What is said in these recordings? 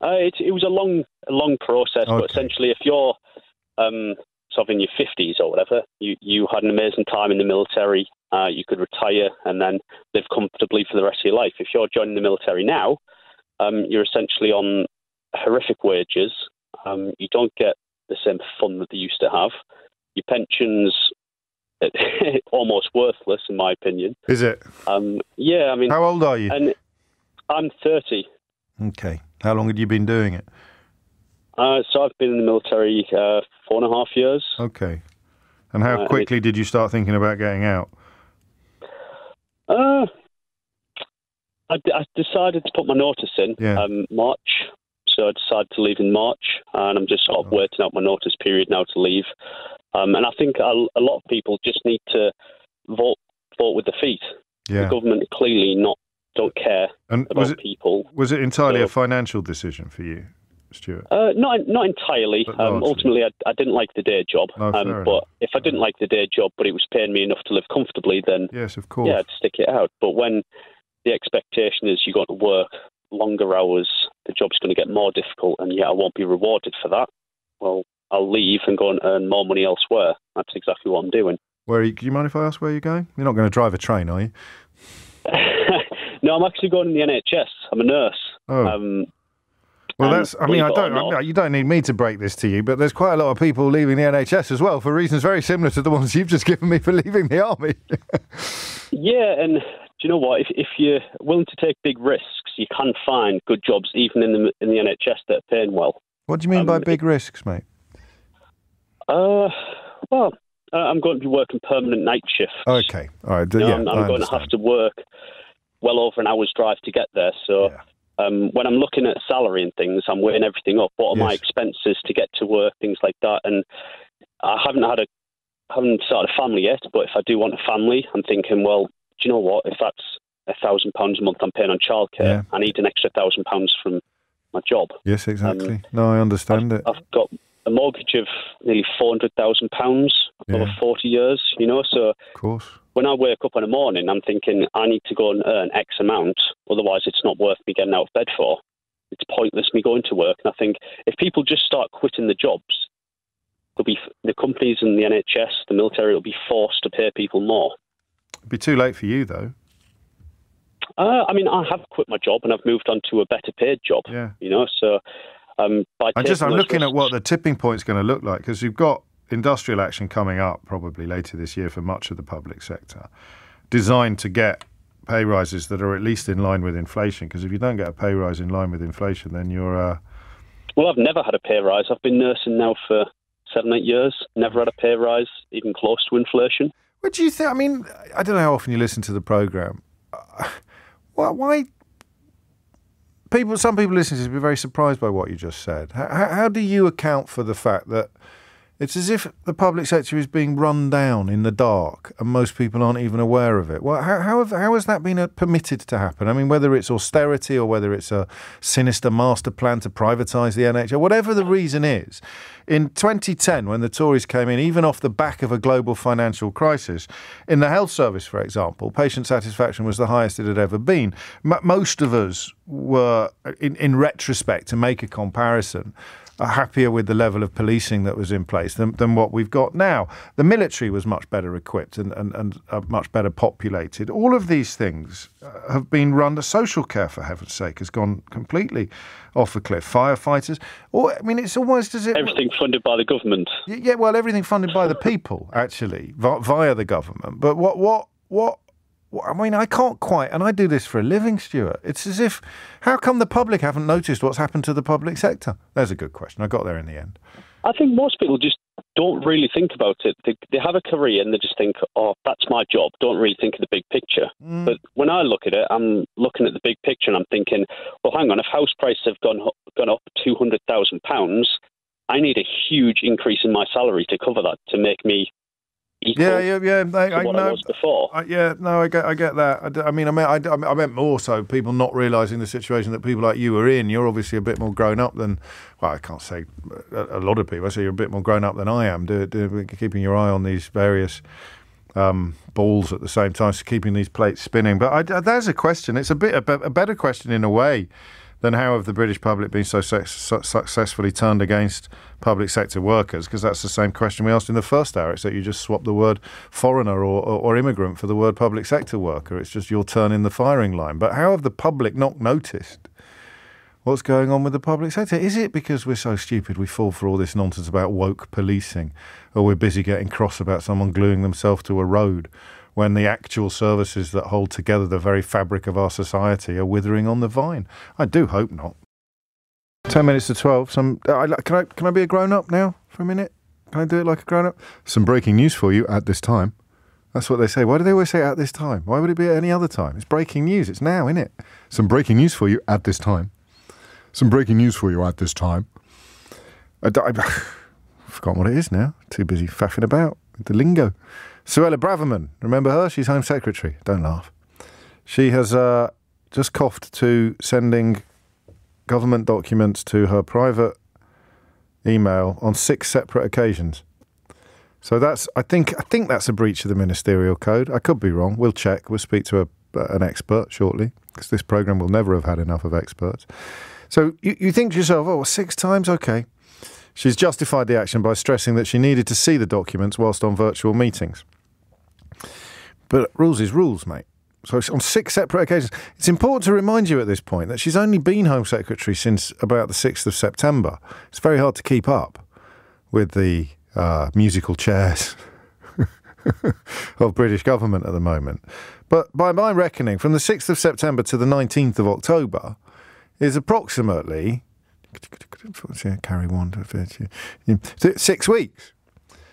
It was a long process, Okay. but essentially, if you're sort of in your 50s or whatever, you had an amazing time in the military. You could retire and then live comfortably for the rest of your life. If you're joining the military now, you're essentially on horrific wages. You don't get the same fun that they used to have. Your pension's almost worthless, in my opinion. Is it? Yeah, I mean... How old are you? And I'm 30. Okay. How long had you been doing it? So I've been in the military 4.5 years. Okay. And how quickly did you start thinking about getting out? I decided to put my notice in March. So I decided to leave in March, and I'm just sort of waiting out my notice period now to leave. And I think a lot of people just need to vote with their feet. Yeah. The government clearly don't care about people. Was it entirely a financial decision for you, Stuart? Not entirely. Ultimately, I didn't like the day job. But if I didn't like the day job, but it was paying me enough to live comfortably, then yes, of course, yeah, I'd stick it out. But when the expectation is you're going to work longer hours, the job's going to get more difficult, and I won't be rewarded for that, well, I'll leave and go and earn more money elsewhere. That's exactly what I'm doing. Do you mind if I ask where you're going? You're not going to drive a train, are you? No, I'm actually going in the NHS. I'm a nurse. Oh. Well, you don't need me to break this to you, but there's quite a lot of people leaving the NHS as well for reasons very similar to the ones you've just given me for leaving the army. Yeah, and do you know what? If you're willing to take big risks, you can find good jobs even in the NHS that are paying well. What do you mean by big risks, mate? Well, I'm going to be working permanent night shifts. Okay, all right. I'm going to have to work well over an hour's drive to get there. So when I'm looking at salary and things, I'm weighing everything up. What are my expenses to get to work, things like that. And I haven't started a family yet, but if I do want a family, I'm thinking, well, do you know what? If that's £1,000 a month I'm paying on childcare, I need an extra £1,000 from my job. Yes, exactly. No, I understand it. I've got a mortgage of nearly £400,000 over 40 years, so of course. When I wake up in the morning, I'm thinking I need to go and earn X amount, otherwise it's not worth me getting out of bed for. It's pointless me going to work. And I think if people just start quitting the jobs, there'll be the companies in the NHS, the military will be forced to pay people more. It'd be too late for you, though. I have quit my job and I've moved on to a better paid job. Yeah. So I'm looking at what the tipping point's going to look like, because you've got industrial action coming up probably later this year for much of the public sector, designed to get pay rises that are at least in line with inflation. Because if you don't get a pay rise in line with inflation, then you're... Well, I've never had a pay rise. I've been nursing now for 7-8 years. Never had a pay rise, even close to inflation. What do you think? I mean, I don't know how often you listen to the programme. Why? Some people listening to this will be very surprised by what you just said. How do you account for the fact that it's as if the public sector is being run down in the dark and most people aren't even aware of it? Well, how has that been permitted to happen? I mean, whether it's austerity or whether it's a sinister master plan to privatise the NHS, whatever the reason is, in 2010, when the Tories came in, even off the back of a global financial crisis, in the health service, for example, patient satisfaction was the highest it had ever been. Most of us were, in retrospect, to make a comparison, are happier with the level of policing that was in place than what we've got now. The military was much better equipped and much better populated. All of these things have been run. The social care, for heaven's sake, has gone completely off a cliff. Firefighters, it's almost as if... Everything funded by the government. Yeah, well, everything funded by the people, actually, via the government. But I can't quite, and I do this for a living, Stuart. It's as if, how come the public haven't noticed what's happened to the public sector? There's a good question. I got there in the end. I think most people just don't really think about it. They have a career and they just think, oh, that's my job. Don't really think of the big picture. But when I look at it, I'm looking at the big picture and I'm thinking, well, hang on, if house prices have gone up £200,000, I need a huge increase in my salary to cover that, to make me equal I was before. I get that. I meant more so people not realising the situation that people like you are in. You're obviously a bit more grown up than, well, I can't say a lot of people. I say you're a bit more grown up than I am, keeping your eye on these various balls at the same time, so keeping these plates spinning. But there's a question. It's a better question in a way then how have the British public been so successfully turned against public sector workers? Because that's the same question we asked in the first hour. It's that you just swap the word foreigner or immigrant for the word public sector worker. It's just your turn in the firing line. But how have the public not noticed what's going on with the public sector? Is it because we're so stupid we fall for all this nonsense about woke policing, or we're busy getting cross about someone gluing themselves to a road when the actual services that hold together the very fabric of our society are withering on the vine? I do hope not. 10 minutes to 12. Can I be a grown-up now for a minute? Can I do it like a grown-up? Some breaking news for you at this time. That's what they say. Why do they always say at this time? Why would it be at any other time? It's breaking news. It's now, isn't it? Some breaking news for you at this time. Some breaking news for you at this time. I've forgotten what it is now. Too busy faffing about with the lingo. Suella Braverman, remember her? She's Home Secretary. Don't laugh. She has just coughed to sending government documents to her private email on 6 separate occasions. So I think that's a breach of the ministerial code. I could be wrong. We'll check. We'll speak to an expert shortly, because this programme will never have had enough of experts. So you think to yourself, oh, 6 times? Okay. She's justified the action by stressing that she needed to see the documents whilst on virtual meetings. But rules is rules, mate. So on 6 separate occasions. It's important to remind you at this point that she's only been Home Secretary since about the 6th of September. It's very hard to keep up with the musical chairs of British government at the moment. But by my reckoning, from the 6th of September to the 19th of October is approximately... carry 1 to 6 weeks.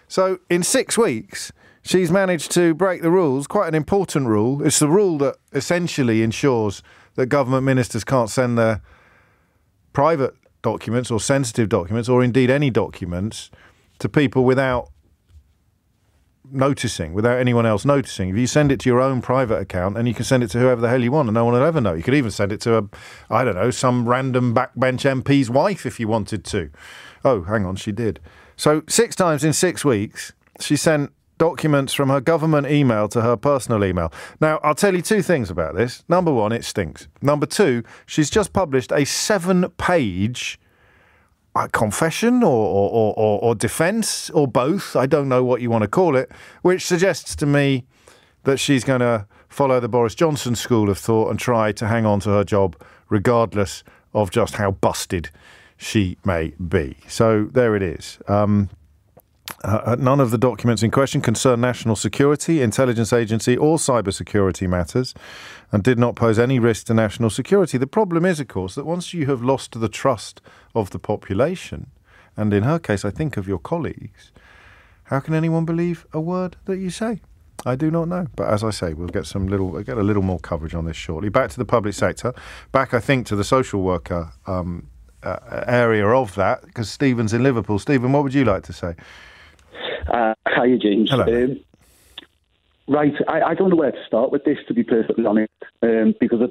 So in 6 weeks, she's managed to break the rules, quite an important rule. It's the rule that essentially ensures that government ministers can't send their private documents or sensitive documents, or indeed any documents, to people without noticing, without anyone else noticing. If you send it to your own private account, and you can send it to whoever the hell you want and no one will ever know. You could even send it to some random backbench MP's wife if you wanted to. Oh, hang on, she did. So 6 times in 6 weeks, she sent documents from her government email to her personal email. Now, I'll tell you 2 things about this. Number 1, it stinks. Number 2, she's just published a 7-page confession or defence, or both, I don't know what you want to call it, which suggests to me that she's going to follow the Boris Johnson school of thought and try to hang on to her job regardless of just how busted she may be. So there it is. None of the documents in question concern national security, intelligence agency or cybersecurity matters, and did not pose any risk to national security. The problem is, of course, that once you have lost the trust of the population, and in her case, I think of your colleagues, how can anyone believe a word that you say? I do not know. But as I say, we'll get a little more coverage on this shortly. Back to the public sector. Back, I think, to the social worker area of that, because Stephen's in Liverpool. Stephen, what would you like to say? Hiya, James. Hello. Right, I don't know where to start with this, to be perfectly honest, because I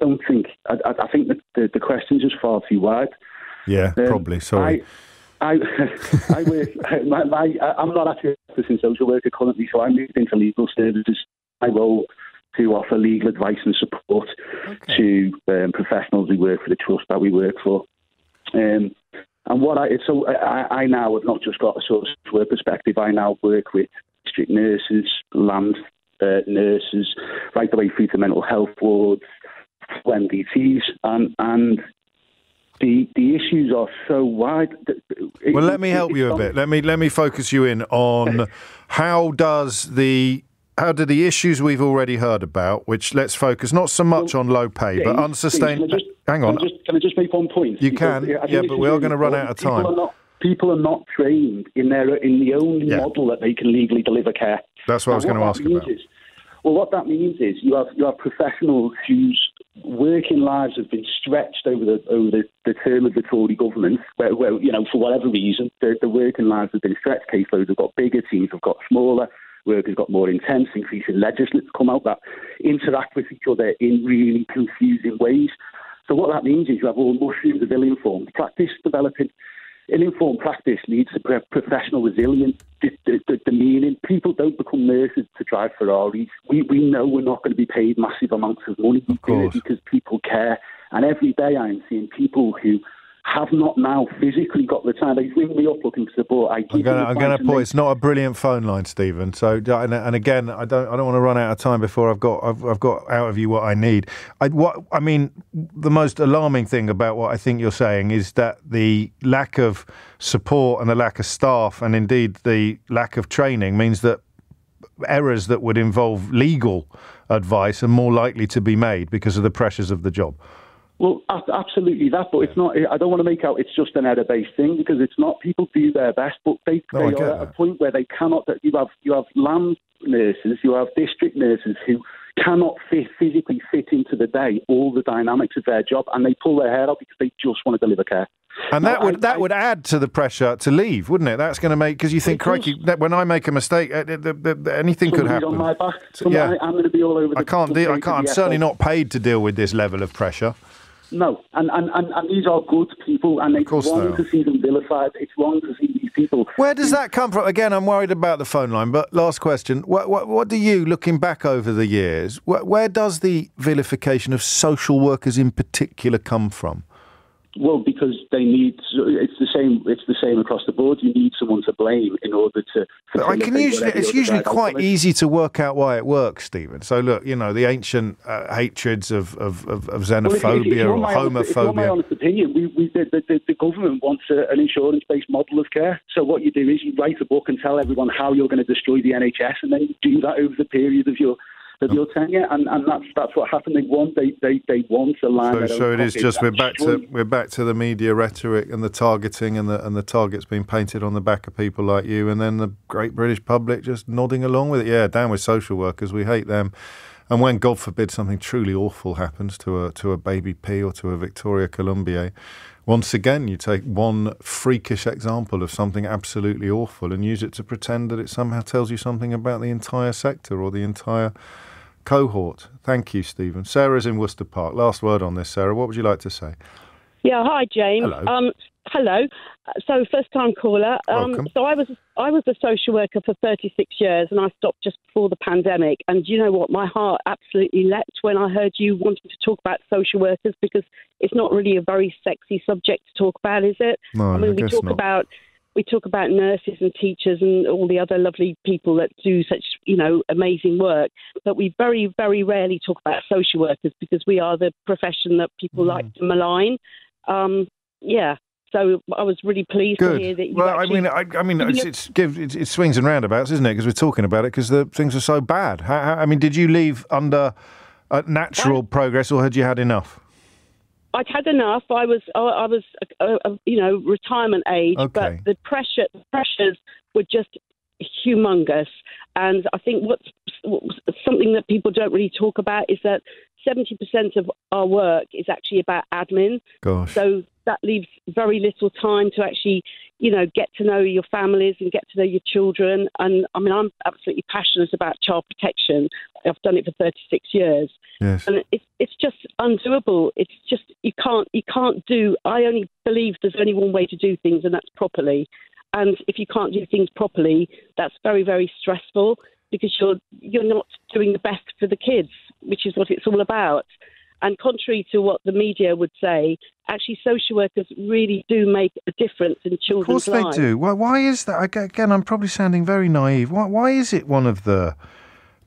think that the question's just far too wide. Yeah, probably. Sorry. I work. I'm not actually a practicing social worker currently, so I moved into legal services. My role to offer legal advice and support to professionals who work for the trust that we work for. And I now have not just got a sort of social work perspective. I now work with district nurses, land nurses, right the way through to mental health wards, NDTs, and the issues are so wide. Well, let me help you a bit. Let me focus you in on how do the issues we've already heard about, which let's focus not so much on low pay, but unsustainable. Hang on. Can I just make one point? You can, but we are going to run out of time. People are not trained in the only model that they can legally deliver care. That's what I was going to ask about. What that means is you have professionals whose working lives have been stretched over the term of the Tory government, where for whatever reason the working lives have been stretched. Caseloads have got bigger, teams have got smaller, work has got more intense, increasing legislations come out that interact with each other in really confusing ways. So what that means is you have all mushrooms of ill-informed practice developing. Ill-informed practice leads to professional resilience, demeaning. People don't become nurses to drive Ferraris. We know we're not going to be paid massive amounts of money. We do it because people care And every day I'm seeing people who have not now physically got the time. They ring me up looking for support. I'm going to put it's not a brilliant phone line, Stephen. So, and again, I don't want to run out of time before I've got out of you what I need. The most alarming thing about what I think you're saying is that the lack of support and the lack of staff, and indeed the lack of training, means that errors that would involve legal advice are more likely to be made because of the pressures of the job. Well, absolutely that, but it's not. I don't want to make out it's just an error-based thing, because it's not. People do their best, but they are at a point where they cannot. That you have land nurses, you have district nurses who cannot physically fit into the day all the dynamics of their job, and they pull their hair out because they just want to deliver care. And that would add to the pressure to leave, wouldn't it? That's going to make, because you think, crikey, when I make a mistake, anything could happen. On my back. I'm going to be all over. I'm certainly not paid to deal with this level of pressure. No, and these are good people, and it's wrong to see them vilified. It's wrong to see these people. Where does that come from? Again, I'm worried about the phone line, but last question. What do you, looking back over the years, where does the vilification of social workers in particular come from? Well, because they need. It's the same across the board. You need someone to blame in order to. It's usually quite easy to work out why it works, Stephen. So look, the ancient hatreds of xenophobia or homophobia. If you want my honest opinion, the government wants an insurance-based model of care. So what you do is you write a book and tell everyone how you're going to destroy the NHS, and then you do that over the period of your tenure, and that's what happened. They want a line. So it is just we're back to the media rhetoric and the targeting and the targets being painted on the back of people like you, and then the great British public just nodding along with it. Yeah, down with social workers. We hate them. And when, God forbid, something truly awful happens to a baby P or to a Victoria Columbier, once again you take one freakish example of something absolutely awful and use it to pretend that it somehow tells you something about the entire sector or the entire cohort. Thank you, Stephen. Sarah's in Worcester Park. Last word on this, Sarah. What would you like to say? Yeah, hi, James. Hello. Hello. So, first-time caller. Welcome. So I was a social worker for 36 years, and I stopped just before the pandemic. And you know what? My heart absolutely leapt when I heard you wanting to talk about social workers, because it's not really a very sexy subject to talk about, is it? No, I guess not. We talk about nurses and teachers and all the other lovely people that do such, amazing work. But we very, very rarely talk about social workers, because we are the profession that people like to malign. So I was really pleased to hear that you it swings and roundabouts, isn't it? Because we're talking about it because the things are so bad. Did you leave under natural progress, or had you had enough? I'd had enough. I was retirement age, okay. But the pressures were just humongous. And I think what's something that people don't really talk about is that 70% of our work is actually about admin. Gosh. So that leaves very little time to actually, get to know your families and get to know your children. And I'm absolutely passionate about child protection. I've done it for 36 years. Yes. And it's just undoable. It's just, you can't do, I only believe there's only one way to do things, and that's properly. And if you can't do things properly, that's very, very stressful, because you're not doing the best for the kids, which is what it's all about. And contrary to what the media would say, actually social workers really do make a difference in children's lives. Of course they do. Why is that? Again, I'm probably sounding very naive. Why is it one of the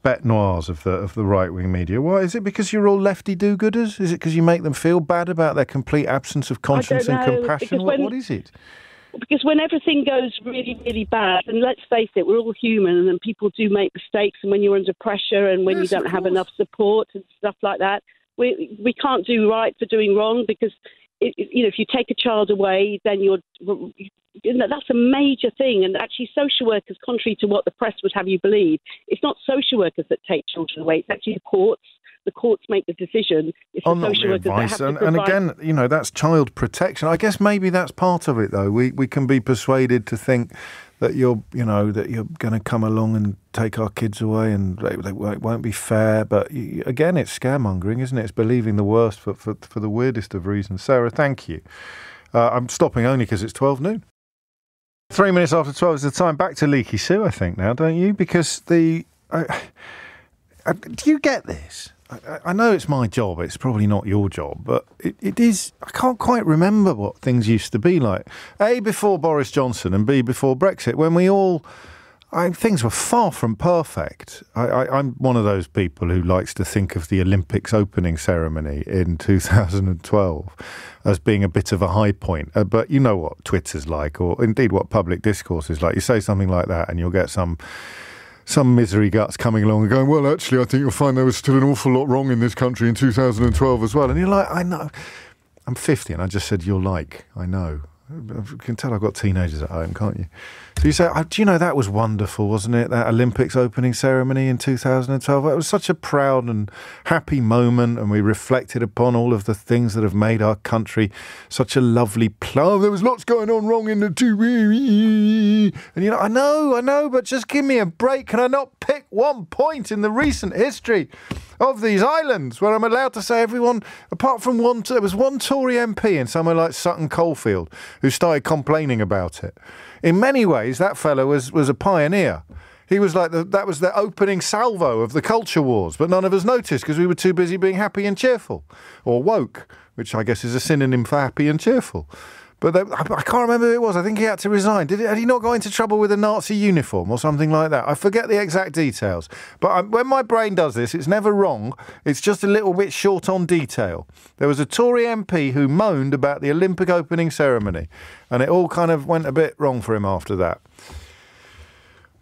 bête noirs of the right-wing media? Why is it? Because you're all lefty do-gooders? Is it because you make them feel bad about their complete absence of conscience and compassion? What is it? Because when everything goes really, really bad, and let's face it, we're all human, and people do make mistakes, and when you're under pressure and when you don't have enough support and stuff like that, we can't do right for doing wrong, because if you take a child away, then that's a major thing. And actually social workers, contrary to what the press would have you believe, it's not social workers that take children away, it's actually the courts. The courts make the decision. It's the social workers that have to provide. And again, that's child protection. I guess maybe that's part of it, though. We can be persuaded to think that you're going to come along and take our kids away, and it won't be fair. But again, it's scaremongering, isn't it? It's believing the worst for the weirdest of reasons. Sarah, thank you. I'm stopping only because it's 12 noon. 3 minutes after 12 is the time. Back to Leaky Sue, I think, now, don't you? Because do you get this? I know it's my job, it's probably not your job, but it is. I can't quite remember what things used to be like. A, before Boris Johnson, and B, before Brexit, when things were far from perfect. I'm one of those people who likes to think of the Olympics opening ceremony in 2012 as being a bit of a high point. But you know what Twitter's like, or indeed what public discourse is like. You say something like that and you'll get some misery guts coming along and going, well, actually, I think you'll find there was still an awful lot wrong in this country in 2012 as well. And you're like, I know. I'm 50 and I just said, you're like, I know. You can tell I've got teenagers at home, can't you? So you say, do you know, that was wonderful, wasn't it? That Olympics opening ceremony in 2012. It was such a proud and happy moment, and we reflected upon all of the things that have made our country such a lovely place. There was lots going on wrong in the TV. And you know, I know, but just give me a break. Can I not pick one point in the recent history of these islands where I'm allowed to say everyone, apart from there was one Tory MP in somewhere like Sutton Coldfield who started complaining about it. In many ways, that fellow was a pioneer. He was like that was the opening salvo of the culture wars, but none of us noticed because we were too busy being happy and cheerful, or woke, which I guess is a synonym for happy and cheerful. But I can't remember who it was. I think he had to resign. Had he not got into trouble with a Nazi uniform or something like that? I forget the exact details. But when my brain does this, it's never wrong. It's just a little bit short on detail. There was a Tory MP who moaned about the Olympic opening ceremony, and it all kind of went a bit wrong for him after that.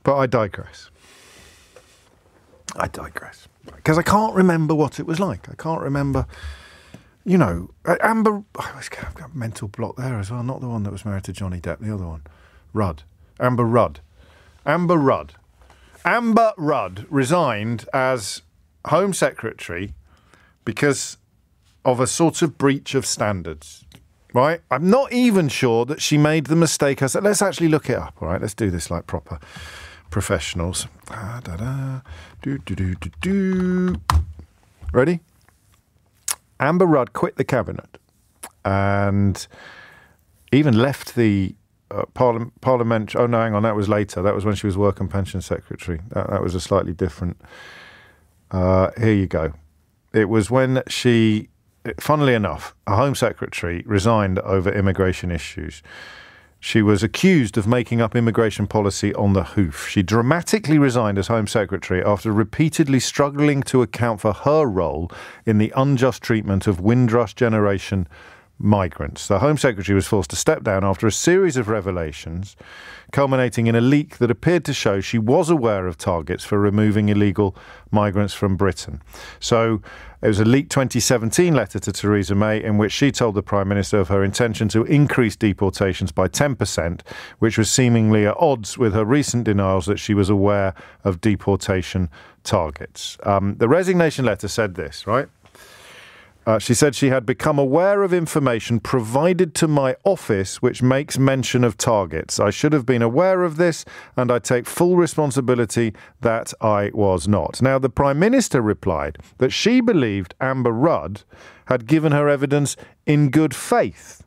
But I digress. Because I can't remember what it was like. I can't remember... You know, I've got a mental block there as well. Not the one that was married to Johnny Depp, the other one. Amber Rudd resigned as Home Secretary because of a sort of breach of standards, right? I'm not even sure that she made the mistake. I said, let's actually look it up, all right? Let's do this like proper professionals. Ready? Amber Rudd quit the cabinet and even left the parliament. Oh, no, hang on. That was later. That was when she was Work and Pension Secretary. That was a slightly different. Here you go. It was when she, funnily enough, a Home Secretary resigned over immigration issues. She was accused of making up immigration policy on the hoof. She dramatically resigned as Home Secretary after repeatedly struggling to account for her role in the unjust treatment of Windrush generation migrants. The Home Secretary was forced to step down after a series of revelations, culminating in a leak that appeared to show she was aware of targets for removing illegal migrants from Britain. So it was a leaked 2017 letter to Theresa May in which she told the Prime Minister of her intention to increase deportations by 10%, which was seemingly at odds with her recent denials that she was aware of deportation targets. The resignation letter said this, right? She said she had become aware of information provided to my office which makes mention of targets. I should have been aware of this, and I take full responsibility that I was not. Now, the Prime Minister replied that she believed Amber Rudd had given her evidence in good faith,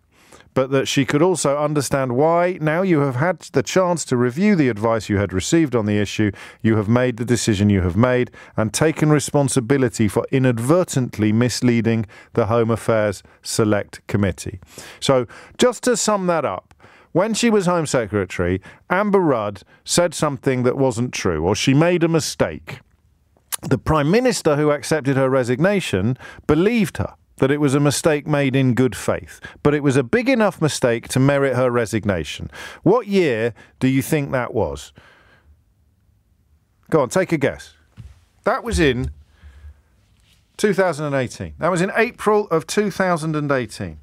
but that she could also understand why, now you have had the chance to review the advice you had received on the issue, you have made the decision you have made and taken responsibility for inadvertently misleading the Home Affairs Select Committee. So, just to sum that up, when she was Home Secretary, Amber Rudd said something that wasn't true, or she made a mistake. The Prime Minister who accepted her resignation believed her, that it was a mistake made in good faith, but it was a big enough mistake to merit her resignation. What year do you think that was? Go on, take a guess. That was in 2018. That was in April of 2018.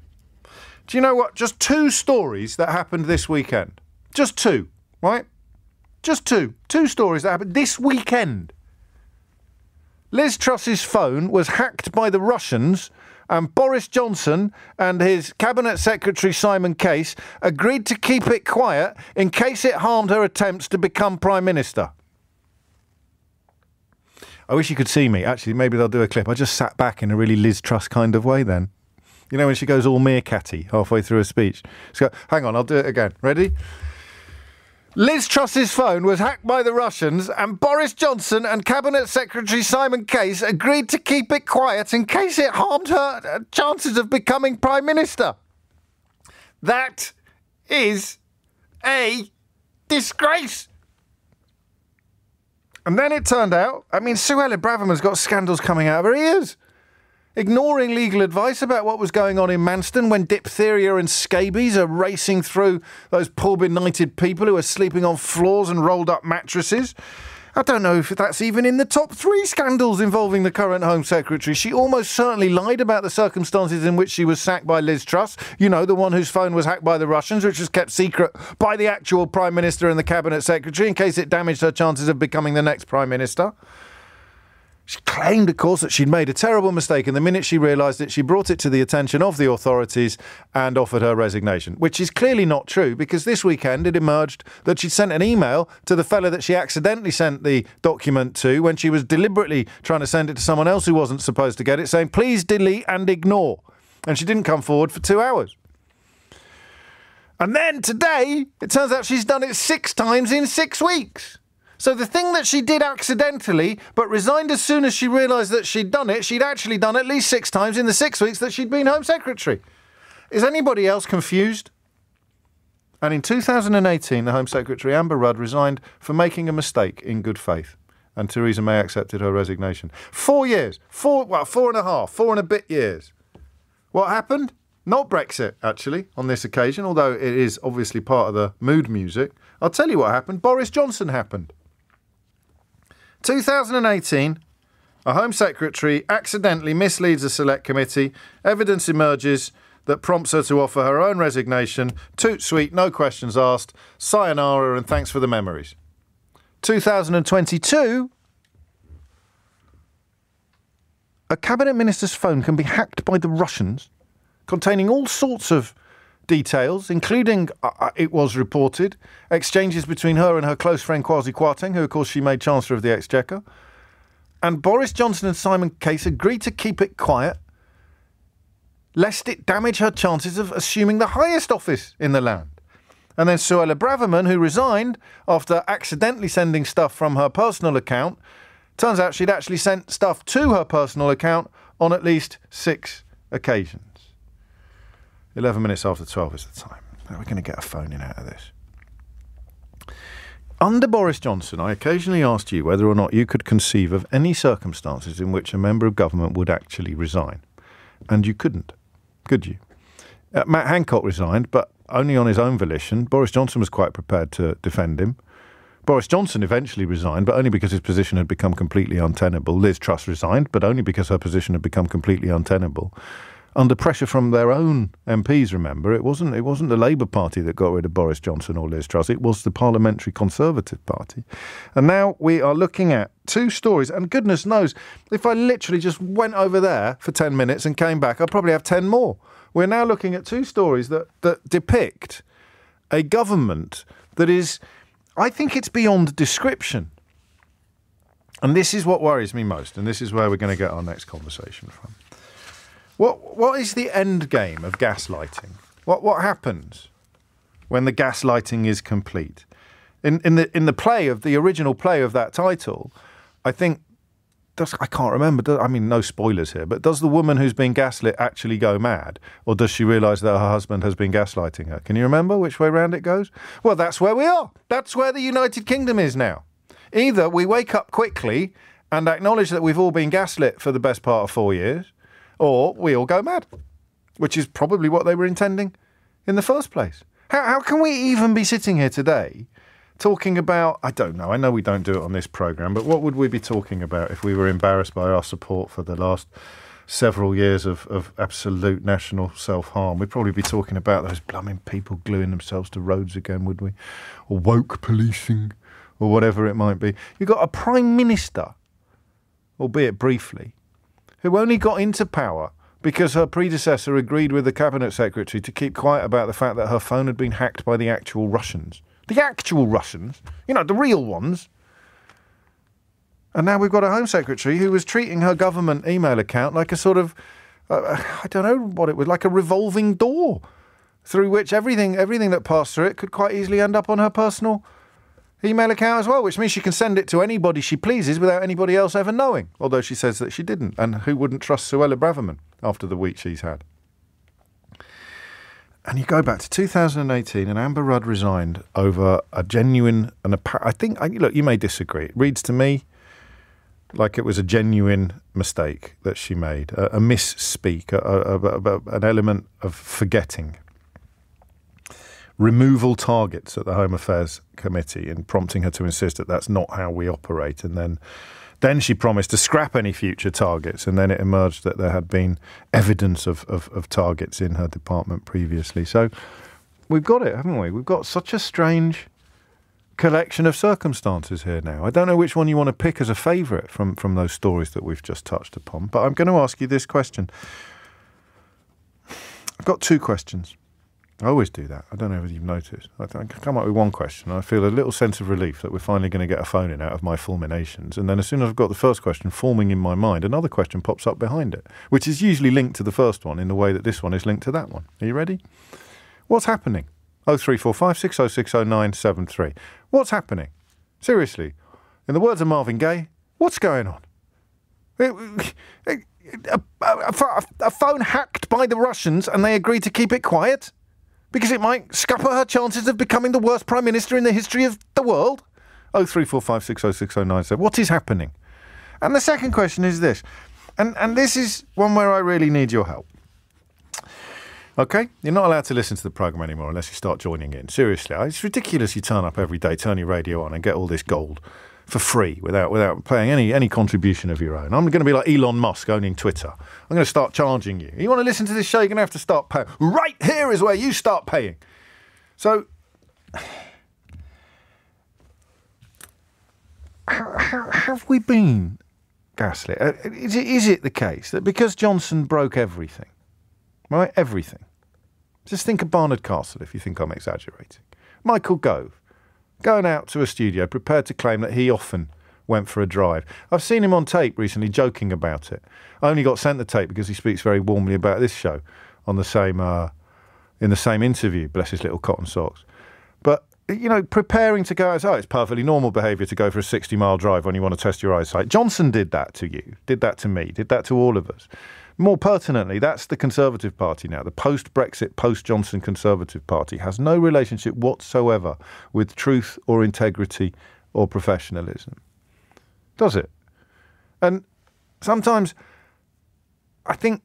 Do you know what? Just 2 stories that happened this weekend. Just 2, right? Just 2. 2 stories that happened this weekend. Liz Truss's phone was hacked by the Russians, and Boris Johnson and his Cabinet Secretary Simon Case agreed to keep it quiet in case it harmed her attempts to become Prime Minister. I wish you could see me. Actually, maybe they'll do a clip. I just sat back in a really Liz Truss kind of way then. You know, when she goes all meerkatty halfway through a speech. So, hang on, I'll do it again. Ready? Liz Truss's phone was hacked by the Russians, and Boris Johnson and Cabinet Secretary Simon Case agreed to keep it quiet in case it harmed her chances of becoming Prime Minister. That is a disgrace. And then it turned out, Suella Braverman's got scandals coming out of her ears. Ignoring legal advice about what was going on in Manston when diphtheria and scabies are racing through those poor benighted people who are sleeping on floors and rolled up mattresses. I don't know if that's even in the top 3 scandals involving the current Home Secretary. She almost certainly lied about the circumstances in which she was sacked by Liz Truss. You know, the one whose phone was hacked by the Russians, which was kept secret by the actual Prime Minister and the Cabinet Secretary in case it damaged her chances of becoming the next Prime Minister. She claimed, of course, that she'd made a terrible mistake, and the minute she realised it, she brought it to the attention of the authorities and offered her resignation, which is clearly not true, because this weekend it emerged that she'd sent an email to the fella that she accidentally sent the document to when she was deliberately trying to send it to someone else who wasn't supposed to get it, saying, please delete and ignore. And she didn't come forward for 2 hours. And then today, it turns out she's done it 6 times in 6 weeks. So the thing that she did accidentally, but resigned as soon as she realised that she'd done it, she'd actually done at least 6 times in the 6 weeks that she'd been Home Secretary. Is anybody else confused? And in 2018, the Home Secretary, Amber Rudd, resigned for making a mistake in good faith. And Theresa May accepted her resignation. 4 years. 4.5, 4 and a bit years. What happened? Not Brexit, actually, on this occasion, although it is obviously part of the mood music. I'll tell you what happened. Boris Johnson happened. 2018, a Home Secretary accidentally misleads a select committee. Evidence emerges that prompts her to offer her own resignation. Toot sweet, no questions asked. Sayonara and thanks for the memories. 2022, a cabinet minister's phone can be hacked by the Russians, containing all sorts of details, including, it was reported, exchanges between her and her close friend Kwasi Kwarteng, who of course she made Chancellor of the Exchequer. And Boris Johnson and Simon Case agreed to keep it quiet, lest it damage her chances of assuming the highest office in the land. And then Suella Braverman, who resigned after accidentally sending stuff from her personal account, turns out she'd actually sent stuff to her personal account on at least 6 occasions. 11 minutes after 12 is the time. Now we're going to get a phone in out of this. Under Boris Johnson, I occasionally asked you whether or not you could conceive of any circumstances in which a member of government would actually resign. And you couldn't, could you? Matt Hancock resigned, but only on his own volition. Boris Johnson was quite prepared to defend him. Boris Johnson eventually resigned, but only because his position had become completely untenable. Liz Truss resigned, but only because her position had become completely untenable. Under pressure from their own MPs, remember, it wasn't the Labour Party that got rid of Boris Johnson or Liz Truss, it was the Parliamentary Conservative Party. And now we are looking at 2 stories, and goodness knows, if I literally just went over there for 10 minutes and came back, I'd probably have 10 more. We're now looking at 2 stories that depict a government that is, I think it's beyond description. And this is what worries me most, and this is where we're going to get our next conversation from. What is the end game of gaslighting? What happens when the gaslighting is complete? In the play of the original play of that title, I think I can't remember. No spoilers here, but does the woman who's been gaslit actually go mad, or does she realise that her husband has been gaslighting her? Can you remember which way round it goes? Well, that's where we are. That's where the United Kingdom is now. Either we wake up quickly and acknowledge that we've all been gaslit for the best part of 4 years, or we all go mad, which is probably what they were intending in the first place. How can we even be sitting here today talking about, I don't know, I know we don't do it on this programme, but what would we be talking about if we were embarrassed by our support for the last several years of absolute national self-harm? We'd probably be talking about those blooming people gluing themselves to roads again, would we? Or woke policing, or whatever it might be. You've got a Prime Minister, albeit briefly, who only got into power because her predecessor agreed with the Cabinet Secretary to keep quiet about the fact that her phone had been hacked by the actual Russians. The actual Russians, the real ones. And now we've got a Home Secretary who was treating her government email account like a sort of, I don't know what it was, like a revolving door through which everything that passed through it could quite easily end up on her personal email account as well, which means she can send it to anybody she pleases without anybody else ever knowing, although she says that she didn't. And who wouldn't trust Suella Braverman after the week she's had? And you go back to 2018 and Amber Rudd resigned over a genuine, look, you may disagree. It reads to me like it was a genuine mistake that she made, a misspeak, an element of forgetting. Removal targets at the Home Affairs Committee and prompting her to insist that that's not how we operate. And then she promised to scrap any future targets, and then it emerged that there had been evidence of targets in her department previously. So we've got it, haven't we? We've got such a strange collection of circumstances here now. I don't know which one you want to pick as a favourite from those stories that we've just touched upon, but I'm going to ask you this question. I've got two questions. I always do that. I don't know whether you've noticed. I come up with one question, and I feel a little sense of relief that we're finally going to get a phone in out of my fulminations. And then as soon as I've got the first question forming in my mind, another question pops up behind it, which is usually linked to the first one in the way that this one is linked to that one. Are you ready? What's happening? 0345 606 0973. What's happening? Seriously. In the words of Marvin Gaye, what's going on? A phone hacked by the Russians and they agreed to keep it quiet? Because it might scupper her chances of becoming the worst Prime Minister in the history of the world? 0345 606 0973. What is happening? And the second question is this, and this is one where I really need your help. OK? You're not allowed to listen to the programme anymore unless you start joining in. Seriously, it's ridiculous you turn up every day, turn your radio on and get all this gold for free without paying any contribution of your own. I'm going to be like Elon Musk owning Twitter. I'm going to start charging you. You want to listen to this show, you're going to have to start paying. Right here is where you start paying. So, have we been gaslit? Is it the case that because Johnson broke everything, right, everything, just think of Barnard Castle if you think I'm exaggerating. Michael Gove, going out to a studio, prepared to claim that he often went for a drive. I've seen him on tape recently joking about it. I only got sent the tape because he speaks very warmly about this show on the same in the same interview, bless his little cotton socks. But, you know, preparing to go outside, it's perfectly normal behaviour to go for a 60-mile drive when you want to test your eyesight. Johnson did that to you, did that to me, did that to all of us. More pertinently, that's the Conservative Party now. The post-Brexit, post-Johnson Conservative Party has no relationship whatsoever with truth or integrity or professionalism. Does it? And sometimes I think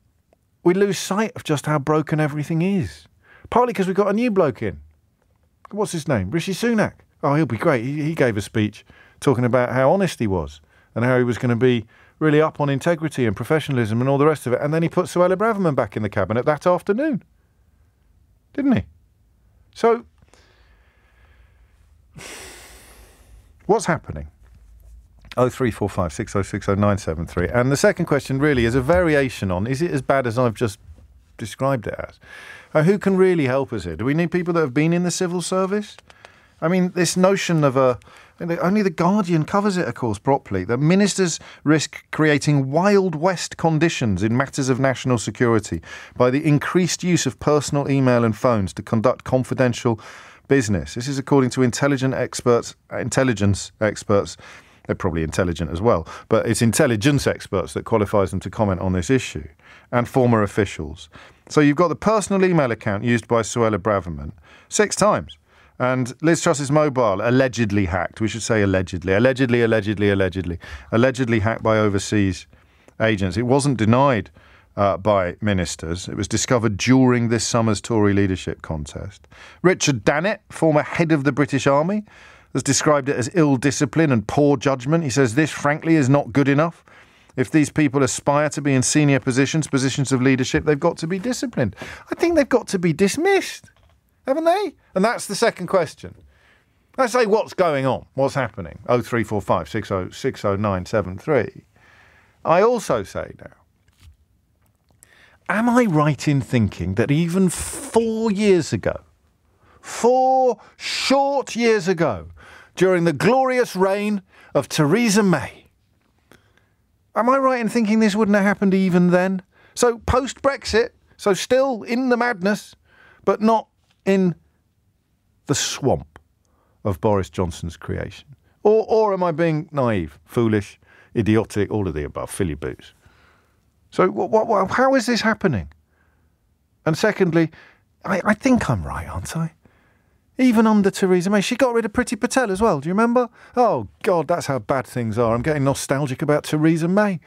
we lose sight of just how broken everything is. Partly because we've got a new bloke in. What's his name? Rishi Sunak. Oh, he'll be great. He gave a speech talking about how honest he was and how he was going to be really up on integrity and professionalism and all the rest of it. And then he put Suella Braverman back in the cabinet that afternoon. Didn't he? So, what's happening? 0345 606 0973. And the second question really is a variation on, is it as bad as I've just described it as? Who can really help us here? Do we need people that have been in the civil service? I mean, this notion of only The Guardian covers it, of course, properly, that ministers risk creating Wild West conditions in matters of national security by the increased use of personal email and phones to conduct confidential business. This is according to intelligence experts. They're probably intelligent as well, but it's intelligence experts that qualifies them to comment on this issue, and former officials. So you've got the personal email account used by Suella Braverman 6 times. And Liz Truss's mobile allegedly hacked. We should say allegedly hacked by overseas agents. It wasn't denied by ministers. It was discovered during this summer's Tory leadership contest. Richard Dannett, former head of the British Army, has described it as ill discipline and poor judgment. He says this, frankly, is not good enough. If these people aspire to be in senior positions of leadership, they've got to be disciplined. I think they've got to be dismissed, haven't they? And that's the second question. I say, what's going on? What's happening? 0345 606 0973. I also say now, am I right in thinking that even 4 years ago, 4 short years ago, during the glorious reign of Theresa May, am I right in thinking this wouldn't have happened even then? So post-Brexit, so still in the madness, but not in the swamp of Boris Johnson's creation? Or am I being naive, foolish, idiotic, all of the above, fill your boots? So how is this happening? And secondly, I think I'm right, aren't I? Even under Theresa May, she got rid of Priti Patel as well. Do you remember? Oh, God, that's how bad things are. I'm getting nostalgic about Theresa May.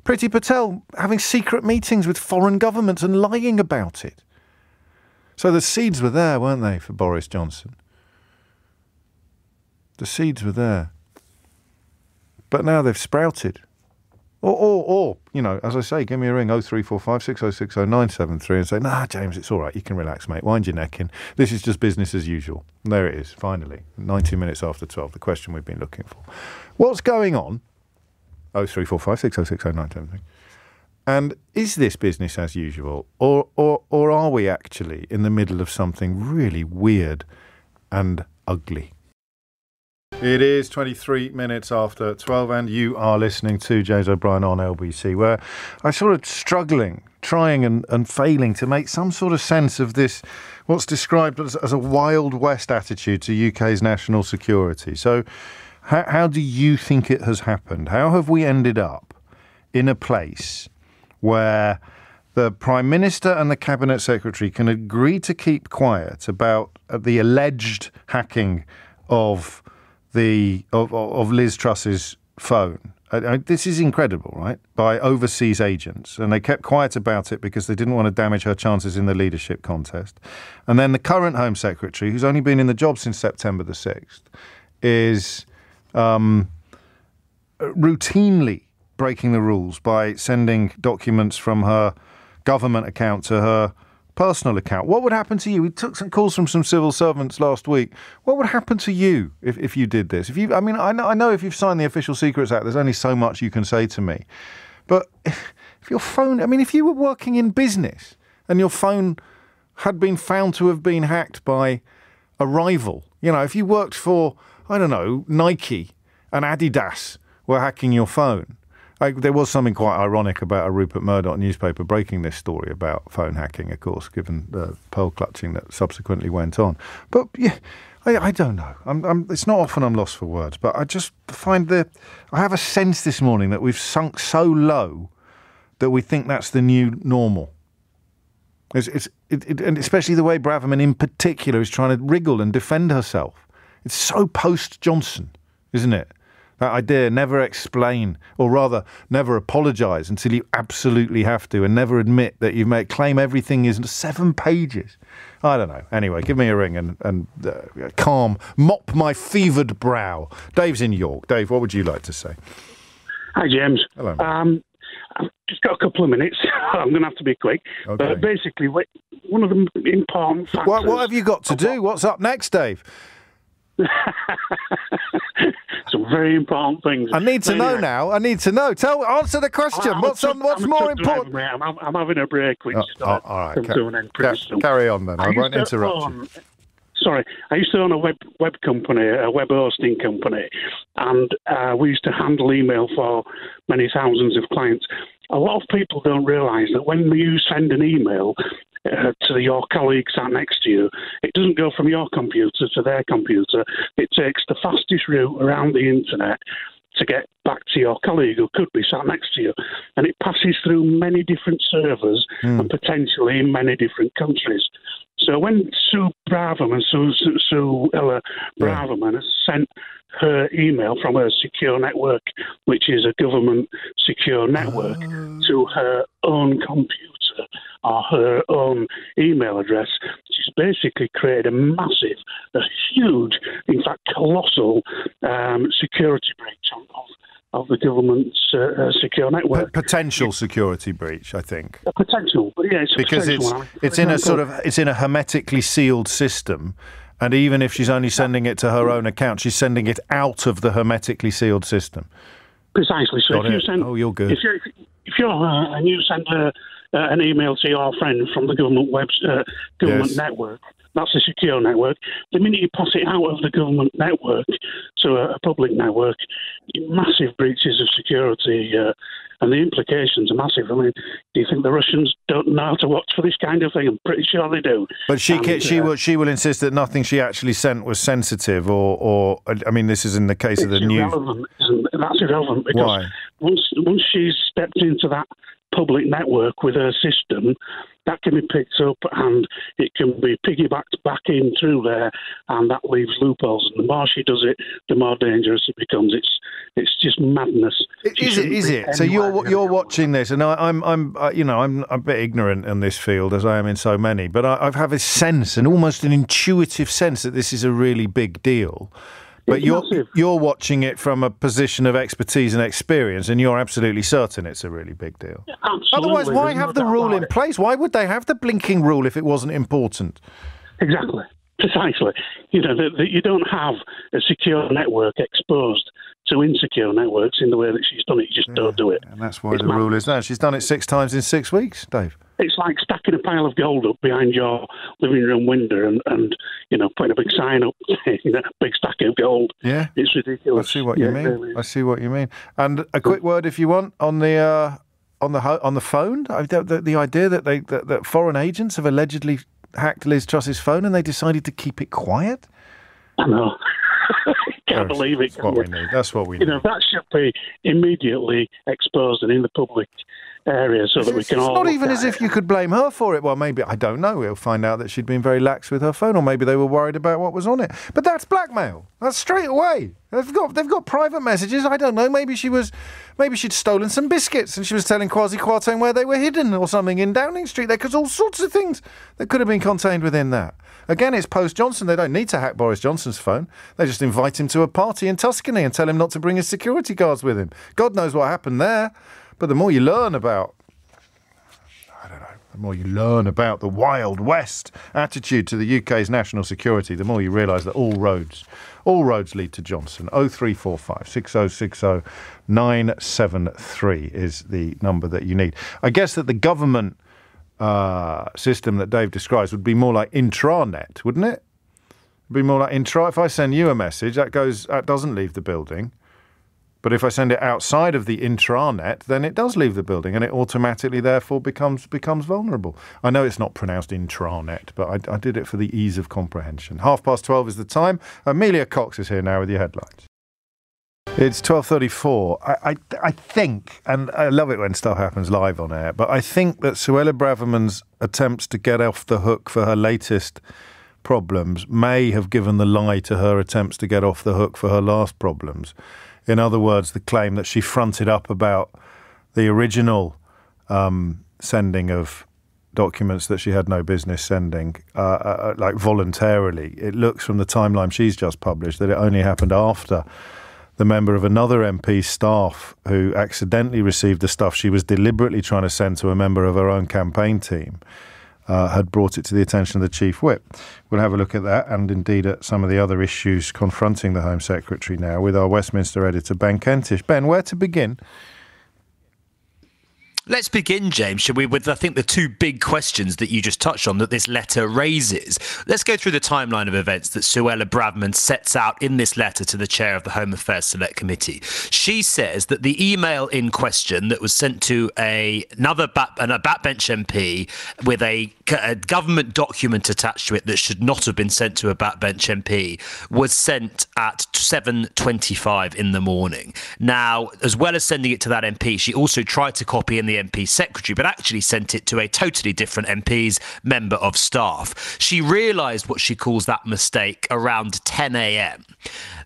Priti Patel having secret meetings with foreign governments and lying about it. So the seeds were there, weren't they, for Boris Johnson? The seeds were there. But now they've sprouted. Or, you know, as I say, give me a ring, 0345 6060 973 and say, nah, James, it's all right. You can relax, mate. Wind your neck in. This is just business as usual. And there it is, finally. 90 minutes after 12, the question we've been looking for. What's going on? 0345 6060 973. And is this business as usual? Or are we actually in the middle of something really weird and ugly? It is 23 minutes after 12 and you are listening to James O'Brien on LBC, where I'm sort of trying and failing to make some sort of sense of this, what's described as a Wild West attitude to UK's national security. So how do you think it has happened? How have we ended up in a place where the Prime Minister and the Cabinet Secretary can agree to keep quiet about the alleged hacking of Liz Truss's phone? This is incredible, right? By overseas agents. And they kept quiet about it because they didn't want to damage her chances in the leadership contest. And then the current Home Secretary, who's only been in the job since September the 6th, is routinely breaking the rules by sending documents from her government account to her personal account. What would happen to you? We took some calls from some civil servants last week. What would happen to you if you did this? I know if you've signed the Official Secrets Act, there's only so much you can say to me. But if your phone, if you were working in business and your phone had been found to have been hacked by a rival, if you worked for, Nike and Adidas were hacking your phone. There was something quite ironic about a Rupert Murdoch newspaper breaking this story about phone hacking, of course, given the pearl clutching that subsequently went on. But yeah, I don't know. It's not often I'm lost for words, but I just find I have a sense this morning that we've sunk so low that we think that's the new normal. And especially the way Braverman in particular is trying to wriggle and defend herself. It's so post-Johnson, isn't it? That idea, never explain, or rather, never apologise until you absolutely have to, and never admit that you've claim everything is 7 pages. I don't know. Anyway, give me a ring and mop my fevered brow. Dave's in York. Dave, what would you like to say? Hi, James. Hello. I've just got a couple of minutes. I'm going to have to be quick. Okay. But basically, one of the important factors... What have you got to do? What's up next, Dave? Some very important things. I need to know now. I need to know. Answer the question. What's more important? I'm having a break, which all right. comes to an end pretty soon. Carry on then. I won't interrupt you. Sorry, I used to own a web company, a web hosting company, and we used to handle email for many thousands of clients. A lot of people don't realise that when you send an email to your colleague sat next to you, it doesn't go from your computer to their computer. It takes the fastest route around the internet to get back to your colleague who could be sat next to you. And it passes through many different servers and potentially in many different countries. So when Sue Ella Braverman has sent her email from her secure network, which is a government secure network, to her own computer or her own email address, she's basically created a huge, in fact colossal security breach of the government's secure network. Potential security breach, I think. A potential, but yeah, it's in a hermetically sealed system, and even if she's only sending it to her own account, she's sending it out of the hermetically sealed system. Precisely. So you're good. If you're and you send an email to your friend from the government network, That's a secure network. The minute you pass it out of the government network to a public network, massive breaches of security, and the implications are massive. I mean, do you think the Russians don't know how to watch for this kind of thing? I'm pretty sure they do. But she will insist that nothing she actually sent was sensitive, or I mean, this is in the case of the news. That's irrelevant because Why? Once she's stepped into that public network with her system, that can be picked up and it can be piggybacked back in through there, and that leaves loopholes. And the more she does it, the more dangerous it becomes. It's just madness. Is it? So you're watching this, and I'm a bit ignorant in this field, as I am in so many, but I have a sense, and almost an intuitive sense, that this is a really big deal. But you're watching it from a position of expertise and experience, and you're absolutely certain it's a really big deal. Yeah, absolutely. Otherwise, why have the rule in place? Why would they have the blinking rule if it wasn't important? Exactly. Precisely. You know, that you don't have a secure network exposed to insecure networks in the way that she's done it. You just don't do it. And that's why the rule is that. She's done it 6 times in 6 weeks, Dave. It's like stacking a pile of gold up behind your living room window and putting a big sign up saying a big stack of gold. Yeah. It's ridiculous. I see what you mean. Really. I see what you mean. And a quick word, if you want, on the phone. The idea that foreign agents have allegedly hacked Liz Truss's phone and they decided to keep it quiet. I know. Can't believe it. That's what we need. That's what we need. That should be immediately exposed and in the public area so that we can all... It's not even as if you could blame her for it. Well, maybe, I don't know. We'll find out that she'd been very lax with her phone, or maybe they were worried about what was on it. But that's blackmail. That's straight away. They've got private messages. I don't know. Maybe she'd stolen some biscuits and she was telling Kwasi Kwarteng where they were hidden or something in Downing Street. There's all sorts of things that could have been contained within that. Again, it's post-Johnson. They don't need to hack Boris Johnson's phone. They just invite him to a party in Tuscany and tell him not to bring his security guards with him. God knows what happened there. But the more you learn about, the more you learn about the Wild West attitude to the UK's national security, the more you realise that all roads lead to Johnson. 0345 6060 973 is the number that you need. I guess that the government system that Dave describes would be more like intranet, wouldn't it? It'd be more like If I send you a message, that doesn't leave the building. But if I send it outside of the intranet, then it does leave the building, and it automatically, therefore, becomes vulnerable. I know it's not pronounced intranet, but I did it for the ease of comprehension. 12:30 is the time. Amelia Cox is here now with your headlines. It's 12:34. I think, and I love it when stuff happens live on air, but I think that Suella Braverman's attempts to get off the hook for her latest problems may have given the lie to her attempts to get off the hook for her last problems. In other words, the claim that she fronted up about the original sending of documents that she had no business sending, like voluntarily. It looks from the timeline she's just published that it only happened after the member of another MP's staff who accidentally received the stuff she was deliberately trying to send to a member of her own campaign team had brought it to the attention of the Chief Whip. We'll have a look at that and indeed at some of the other issues confronting the Home Secretary now with our Westminster editor, Ben Kentish. Ben, where to begin? Let's begin, James, shall we, with, I think, the two big questions that you just touched on that this letter raises. Let's go through the timeline of events that Suella Braverman sets out in this letter to the chair of the Home Affairs Select Committee. She says that the email in question that was sent to another backbench MP with a government document attached to it that should not have been sent to a backbench MP was sent at 7:25 in the morning. Now, as well as sending it to that MP, she also tried to copy in the MP secretary, but actually sent it to a totally different MP's member of staff. She realised what she calls that mistake around 10 a.m.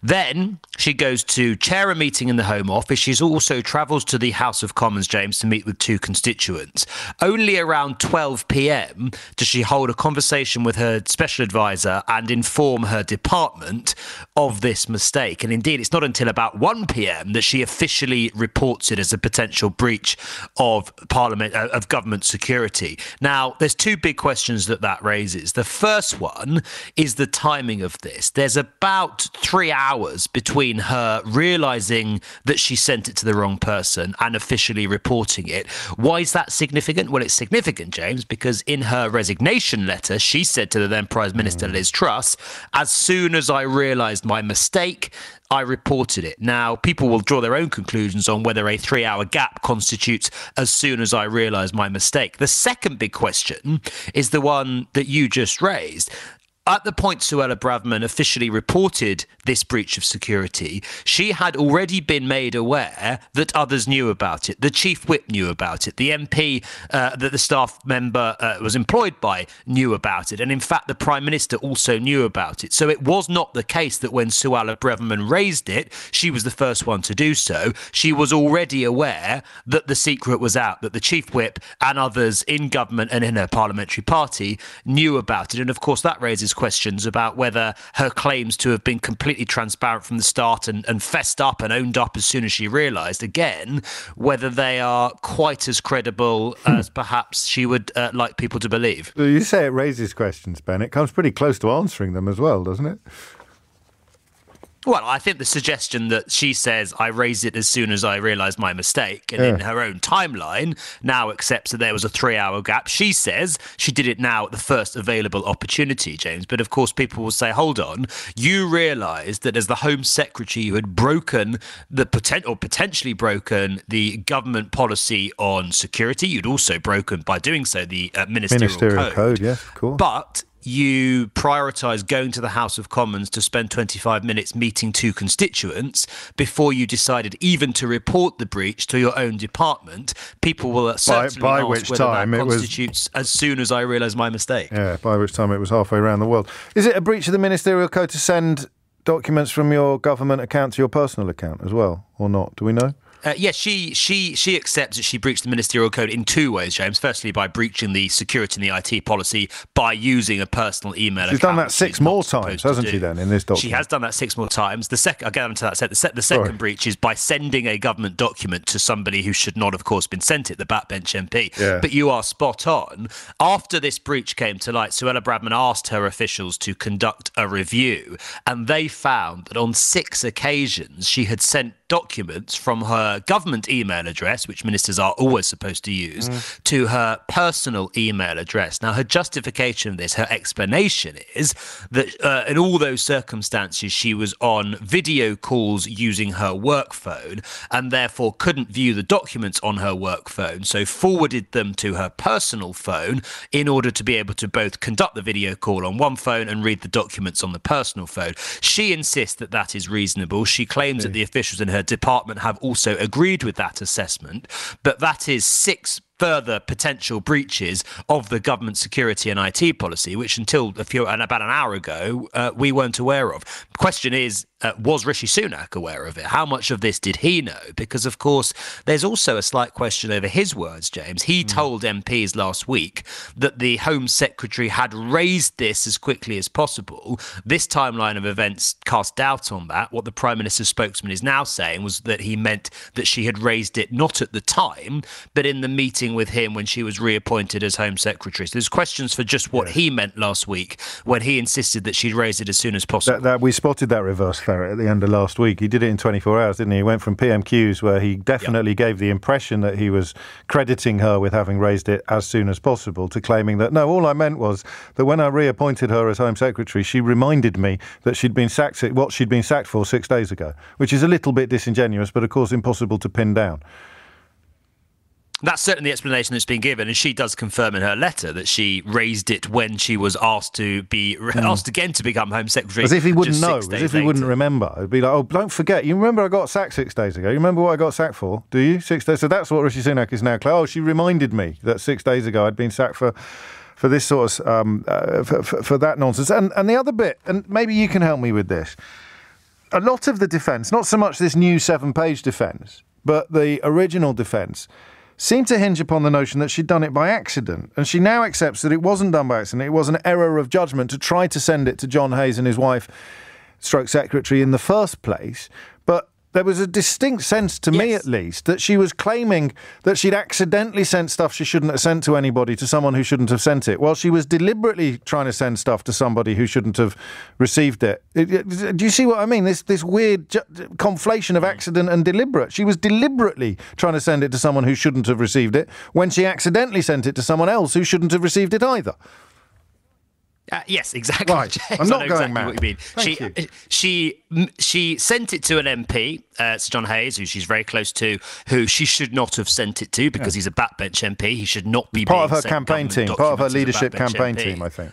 Then she goes to chair a meeting in the Home Office. She also travels to the House of Commons, James, to meet with two constituents. Only around 12 p.m. does she hold a conversation with her special advisor and inform her department of this mistake. And indeed, it's not until about 1 p.m. that she officially reports it as a potential breach of government security. Now, there's two big questions that raises. The first one is the timing of this. There's about 3 hours between her realising that she sent it to the wrong person and officially reporting it. Why is that significant? Well, it's significant, James, because in her her resignation letter, she said to the then Prime Minister Liz Truss, as soon as I realised my mistake, I reported it. Now, people will draw their own conclusions on whether a 3-hour gap constitutes as soon as I realised my mistake. The second big question is the one that you just raised. At the point Suella Braverman officially reported this breach of security, she had already been made aware that others knew about it. The Chief Whip knew about it. The MP that the staff member was employed by knew about it. And in fact, the Prime Minister also knew about it. So it was not the case that when Suella Braverman raised it, she was the first one to do so. She was already aware that the secret was out, that the Chief Whip and others in government and in her parliamentary party knew about it. And of course, that raises questions about whether her claims to have been completely transparent from the start and fessed up and owned up as soon as she realised, again, whether they are quite as credible as perhaps she would like people to believe. You say it raises questions, Ben. It comes pretty close to answering them as well, doesn't it? Well, I think the suggestion that she says, I raised it as soon as I realised my mistake, and in her own timeline now accepts that there was a 3-hour gap. She says she did it now at the first available opportunity, James. But of course, people will say, hold on, you realised that as the Home Secretary, you had broken the potentially broken the government policy on security. You'd also broken, by doing so, the ministerial code. Yes, of course. But you prioritise going to the House of Commons to spend 25 minutes meeting two constituents before you decided even to report the breach to your own department. People will certainly ask whether that constitutes as soon as I realise my mistake. Yeah, by which time it was halfway around the world. Is it a breach of the ministerial code to send documents from your government account to your personal account as well, or not? Do we know? Yes, she accepts that she breached the ministerial code in two ways, James. Firstly, by breaching the security and the IT policy by using a personal email account. She's done that 6 more times, hasn't she, then, in this document? She has done that 6 more times. I'll get into that. The second breach is by sending a government document to somebody who should not, of course, been sent it, the backbench MP. Yeah. But you are spot on. After this breach came to light, Suella Braverman asked her officials to conduct a review, and they found that on 6 occasions she had sent documents from her government email address, which ministers are always supposed to use, to her personal email address. Now, her justification of this, her explanation is that in all those circumstances, she was on video calls using her work phone and therefore couldn't view the documents on her work phone, so forwarded them to her personal phone in order to be able to both conduct the video call on one phone and read the documents on the personal phone. She insists that that is reasonable. She claims that the officials in her department have also agreed with that assessment, but that is 6 further potential breaches of the government security and IT policy, which until about an hour ago, we weren't aware of. The question is, was Rishi Sunak aware of it? How much of this did he know? Because, of course, there's also a slight question over his words, James. He told MPs last week that the Home Secretary had raised this as quickly as possible. This timeline of events cast doubt on that. What the Prime Minister's spokesman is now saying was that he meant that she had raised it not at the time, but in the meeting with him when she was reappointed as Home Secretary. So there's questions for just what he meant last week when he insisted that she'd raise it as soon as possible. We spotted that reverse ferret at the end of last week. He did it in 24 hours, didn't he? He went from PMQs, where he definitely gave the impression that he was crediting her with having raised it as soon as possible, to claiming that, no, all I meant was that when I reappointed her as Home Secretary, she reminded me that she'd been sacked for 6 days ago, which is a little bit disingenuous, but of course impossible to pin down. That's certainly the explanation that's been given, and she does confirm in her letter that she raised it when she was asked to be asked again to become Home Secretary. As if he wouldn't know, as if he wouldn't remember. It'd be like, oh, don't forget, you remember I got sacked 6 days ago? You remember what I got sacked for? Do you? 6 days? So that's what Rishi Sunak is now claiming. Oh, she reminded me that 6 days ago I'd been sacked for this sort of for that nonsense. And the other bit, and maybe you can help me with this. A lot of the defence, not so much this new 7-page defence, but the original defence, seemed to hinge upon the notion that she'd done it by accident. And she now accepts that it wasn't done by accident. It was an error of judgment to try to send it to John Hayes and his wife, stroke secretary, in the first place. But there was a distinct sense, to me at least, that she was claiming that she'd accidentally sent stuff she shouldn't have sent to anybody to someone who shouldn't have sent it, while she was deliberately trying to send stuff to somebody who shouldn't have received it. Do you see what I mean? This weird conflation of accident and deliberate. She was deliberately trying to send it to someone who shouldn't have received it when she accidentally sent it to someone else who shouldn't have received it either. Yes, exactly. Right. James, I'm not I know going exactly mad. what you mean. She sent it to an MP, Sir John Hayes, who she's very close to, who she should not have sent it to because he's a backbench MP. He should not be part being of her campaign team, part of her leadership campaign team, I think.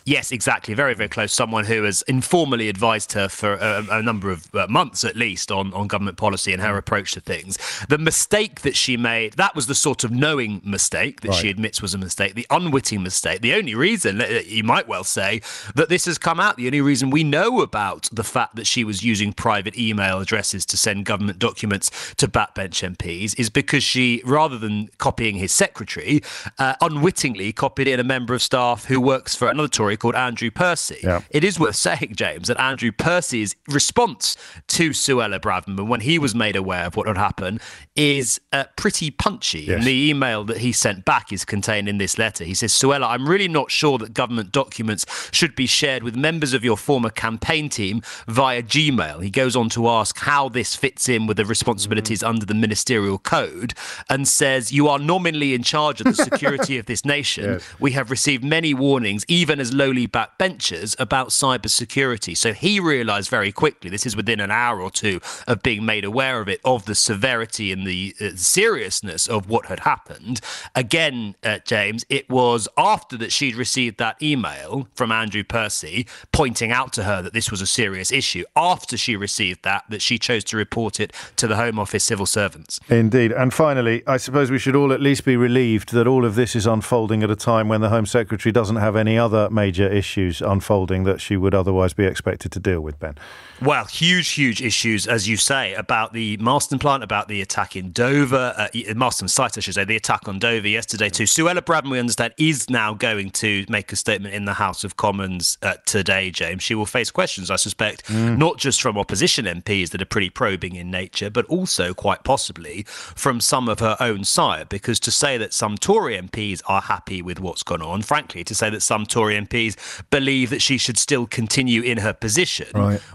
Yes, exactly. Very, very close. Someone who has informally advised her for a number of months, at least, on government policy and her approach to things. The mistake that she made, that was the sort of knowing mistake that she admits was a mistake, the unwitting mistake. The only reason, you might well say, that this has come out, the only reason we know about the fact that she was using private email addresses to send government documents to backbench MPs is because she, rather than copying his secretary, unwittingly copied in a member of staff who works for another Tory called Andrew Percy. Yeah. It is worth saying, James, that Andrew Percy's response to Suella Braverman when he was made aware of what had happened is pretty punchy. Yes. And the email that he sent back is contained in this letter. He says, Suella, I'm really not sure that government documents should be shared with members of your former campaign team via Gmail. He goes on to ask how this fits in with the responsibilities under the ministerial code and says, you are nominally in charge of the security of this nation. Yes. We have received many warnings, even as lowly backbenchers, about cyber security. So he realised very quickly, this is within an hour or two of being made aware of it, of the severity and the seriousness of what had happened. Again, James, it was after that she'd received that email from Andrew Percy pointing out to her that this was a serious issue, after she received that she chose to report it to the Home Office civil servants. Indeed. And finally, I suppose we should all at least be relieved that all of this is unfolding at a time when the Home Secretary doesn't have any other major issues unfolding that she would otherwise be expected to deal with, Ben. Well, huge issues, as you say, about the Marston plant, about the attack in Dover, Marston site, I should say, the attack on Dover yesterday too. Suella Braverman, we understand, is now going to make a statement in the House of Commons today, James. She will face questions, I suspect, not just from opposition MPs that are pretty probing in nature, but also, quite possibly, from some of her own side, because to say that some Tory MPs are happy with what's gone on, frankly, to say that some Tory MPs believe that she should still continue in her position,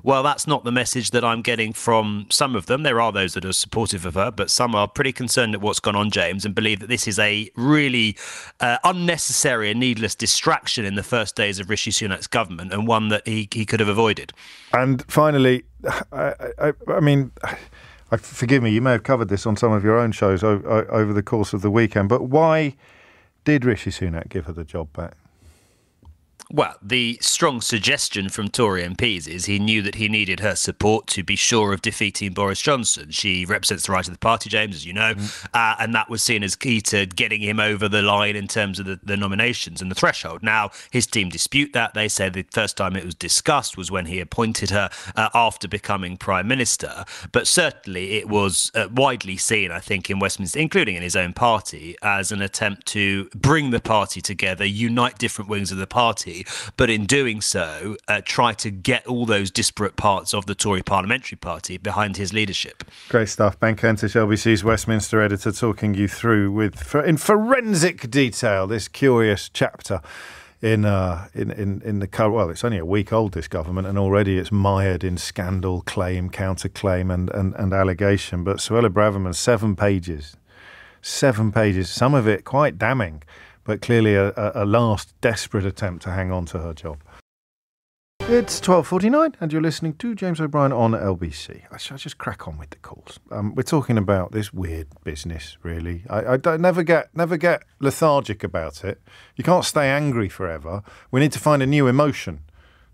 well, that's not the message that I'm getting from some of them. There are those that are supportive of her, but some are pretty concerned at what's gone on, James, and believe that this is a really unnecessary and needless distraction in the first days of Rishi Sunak's government, and one that he could have avoided. And finally, I mean, forgive me, you may have covered this on some of your own shows over the course of the weekend, but why did Rishi Sunak give her the job back? Well, the strong suggestion from Tory MPs is he knew that he needed her support to be sure of defeating Boris Johnson. She represents the right of the party, James, as you know, and that was seen as key to getting him over the line in terms of the nominations and the threshold. Now, his team dispute that. They say the first time it was discussed was when he appointed her after becoming Prime Minister. But certainly it was widely seen, I think, in Westminster, including in his own party, as an attempt to bring the party together, unite different wings of the party, but in doing so, try to get all those disparate parts of the Tory parliamentary party behind his leadership. Great stuff. Ben Kentish, LBC's Westminster editor, talking you through in forensic detail this curious chapter in the well, it's only a week old, this government, and already it's mired in scandal, claim, counterclaim, and allegation. But Suella Braverman, 7 pages, some of it quite damning, but clearly a last desperate attempt to hang on to her job. It's 12:49 and you're listening to James O'Brien on LBC. I shall just crack on with the calls. We're talking about this weird business, really. I never get lethargic about it. You can't stay angry forever. We need to find a new emotion,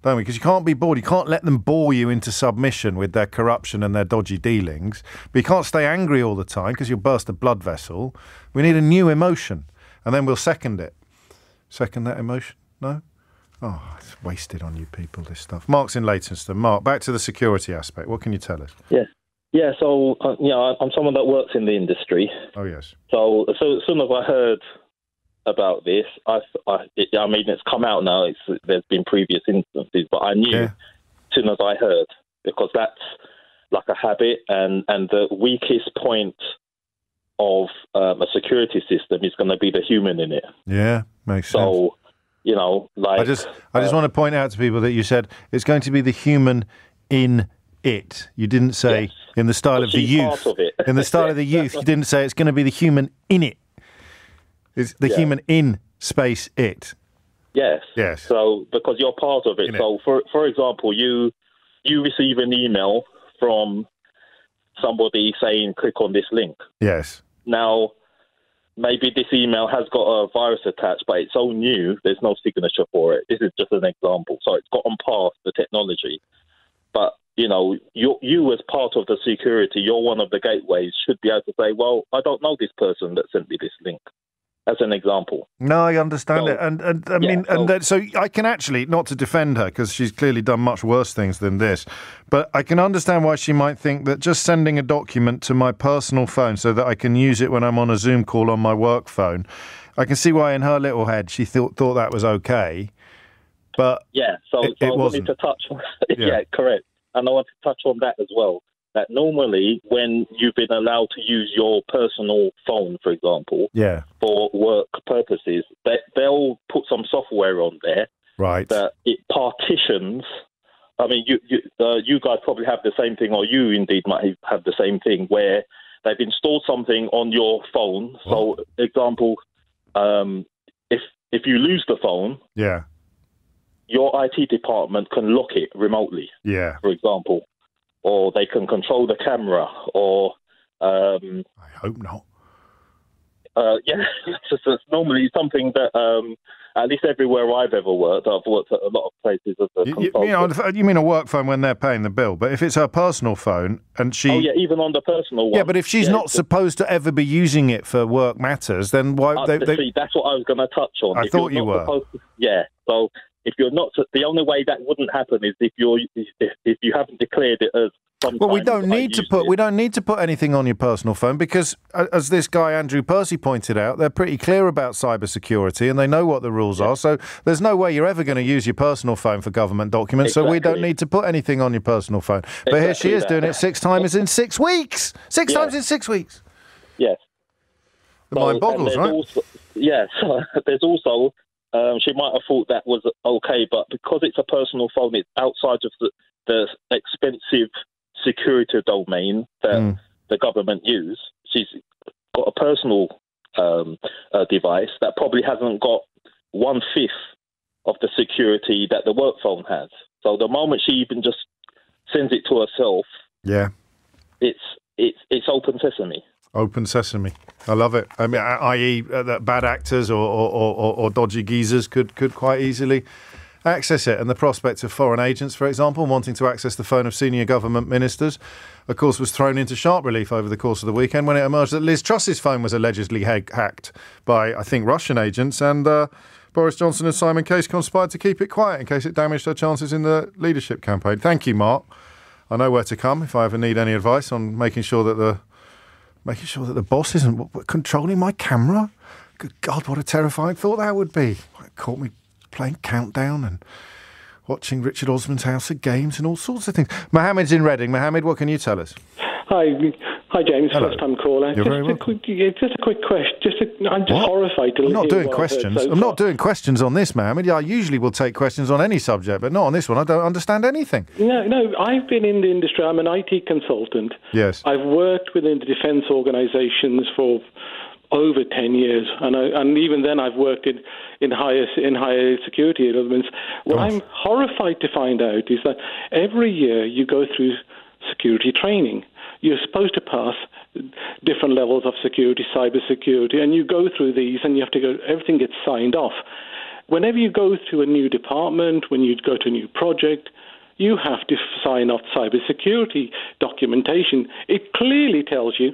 don't we? Because you can't be bored. You can't let them bore you into submission with their corruption and their dodgy dealings. But you can't stay angry all the time because you'll burst a blood vessel. We need a new emotion. And then we'll second it. Second that emotion? No? Oh, it's wasted on you people, this stuff. Mark's in Leytonstone. Mark, back to the security aspect. What can you tell us? Yeah. So, I'm someone that works in the industry. Oh, yes. So as soon as I heard about this, I mean, it's come out now. There's been previous instances, but I knew as soon as I heard, because like a habit, and the weakest point of a security system is going to be the human in it. Yeah, makes sense. So, like... I just want to point out to people that you said it's going to be the human in it. You didn't say in the style of the youth. Part of it. In the style of the youth, you didn't say it's going to be the human in it. It's the human in space it. Yes. Yes. So, because you're part of it. In so, for example, you receive an email from somebody saying, click on this link. Yes. Now, maybe this email has got a virus attached, but it's so new, there's no signature for it. This is just an example. So it's gotten past the technology. But, you as part of the security, you're one of the gateways, should be able to say, well, I don't know this person that sent me this link. As an example. No, I understand it. And I mean, so I can actually, not to defend her, because she's clearly done much worse things than this, but I can understand why she might think that just sending a document to my personal phone so that I can use it when I'm on a Zoom call on my work phone, I can see why in her little head she thought that was okay, but so it I wasn't. wanted to touch on correct. And I want to touch on that as well. That normally when you've been allowed to use your personal phone, for example, for work purposes, they'll put some software on there that it partitions. I mean, you guys probably have the same thing, or you indeed might have the same thing, where they've installed something on your phone. So, example, if you lose the phone, your IT department can lock it remotely. For example. Or they can control the camera, or... I hope not. It's normally something that, at least everywhere I've ever worked, I've worked at a lot of places as a consultant. You mean a work phone when they're paying the bill, but if it's her personal phone and she... Oh, yeah, even on the personal one. Yeah, but if she's not supposed to ever be using it for work matters, then why... See, that's what I was going to touch on. I thought you were. So... If you're not, the only way that wouldn't happen is if you haven't declared it as. Well, we don't need to put anything on your personal phone because, as this guy Andrew Percy pointed out, they're pretty clear about cybersecurity and they know what the rules are. So there's no way you're ever going to use your personal phone for government documents. So we don't need to put anything on your personal phone. But here she is doing it 6 times in 6 weeks. 6 times in 6 weeks. Yes. The mind boggles, right? There's also. She might have thought that was okay, but because it's a personal phone, it's outside of the expensive security domain that the government use. She's got a personal device that probably hasn't got 1/5 of the security that the work phone has. So the moment she even just sends it to herself, it's open sesame. Open sesame. I love it. I mean, i.e. that bad actors or dodgy geezers could quite easily access it. And the prospect of foreign agents, for example, wanting to access the phone of senior government ministers, of course, was thrown into sharp relief over the course of the weekend when it emerged that Liz Truss's phone was allegedly hacked by, I think, Russian agents, and Boris Johnson and Simon Case conspired to keep it quiet in case it damaged her chances in the leadership campaign. Thank you, Mark. I know where to come if I ever need any advice on making sure that the boss isn't controlling my camera. Good God, what a terrifying thought that would be. It caught me playing Countdown and watching Richard Osman's House of Games and all sorts of things. Mohammed's in Reading. Mohammed, what can you tell us? Hi, James. Hello. First-time caller. You're very welcome. Just a quick question. I'm just horrified to I'm not hear doing what questions. I've heard so I'm not far. doing questions on this, Mohammed. I usually will take questions on any subject, but not on this one. I don't understand anything. No. I've been in the industry. I'm an IT consultant. Yes. I've worked within the defence organisations for over 10 years, and even then I've worked in higher security elements. What I'm horrified to find out is that every year you go through security training. You're supposed to pass different levels of security, cyber security, and you go through these and you have to go, everything gets signed off. Whenever you go to a new department, when you go to a new project, you have to sign off cybersecurity documentation. It clearly tells you